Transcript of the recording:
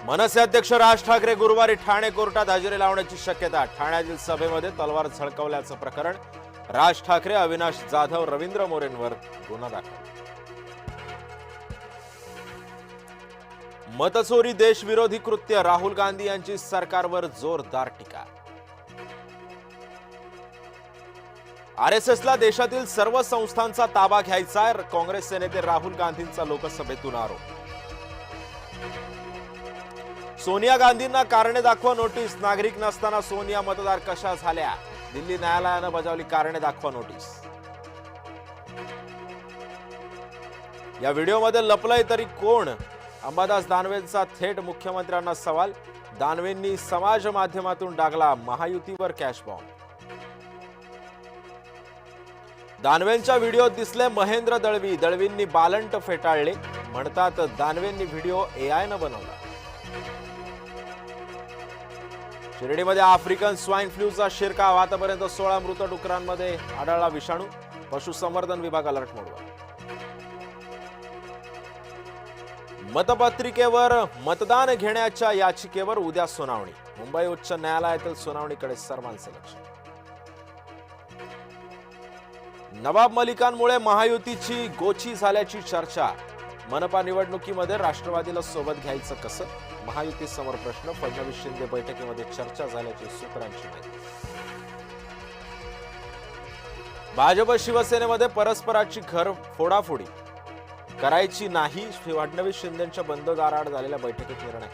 मनसे अध्यक्ष राज ठाकरे गुरुवारी ठाणे कोर्टात हजेरी लावण्याची शक्यता। ठाण्यातील सभेमध्ये तलवार झळकावल्याचं प्रकरण। राज ठाकरे, अविनाश जाधव, रवींद्र मोरेंवर गुन्हा दाखल। मतचोरी देशविरोधी कृत्य, राहुल गांधी यांची सरकारवर जोरदार टीका। आरएसएसला देशातील सर्व संस्थांचा ताबा घ्यायचा, काँग्रेसचे नेते राहुल गांधींचा लोकसभेतून आरोप। सोनिया गांधींना कारणे दाखवा नोटीस, नागरिक नसताना सोनिया मतदार कशा झाल्या? दिल्ली न्यायालयानं बजावली कारणे दाखवा नोटीस। या व्हिडिओमध्ये लपलंय तरी कोण? अंबादास दानवेंचा थेट मुख्यमंत्र्यांना सवाल। दानवेंनी समाज माध्यमातून डागला महायुतीवर कॅश बॉम्ब। दानवेंच्या व्हिडिओत दिसले महेंद्र दळवी, दळवींनी बालंट फेटाळले, म्हणतात दानवेंनी व्हिडिओ एआयनं बनवला। शिर्डीमध्ये आफ्रिकन स्वाईन फ्लूचा शिरकाव, आतापर्यंत 16 मृत डुकरांमध्ये आढळला विषाणू। पशुसंवर्धन विभाग अलर्ट मोडवर। मतपत्रिकेवर मतदान घेण्याच्या याचिकेवर उद्या सुनावणी। मुंबई उच्च न्यायालयातील सुनावणीकडे सर्वांचे लक्ष। नवाब मलिकांमुळे महायुतीची गोची झाल्याची चर्चा। मनपा निवडणुकीमध्ये राष्ट्रवादीला सोबत घ्यायचं कसं? महायुती समोर प्रश्न। फडणवीस शिंदे बैठकीमध्ये चर्चा झाल्याची सूत्रांची माहिती। भाजप शिवसेनेमध्ये परस्पराची घर फोडाफोडी करायची नाही, फडणवीस शिंदेच्या बंद दाराआड झालेल्या बैठकीत निर्णय।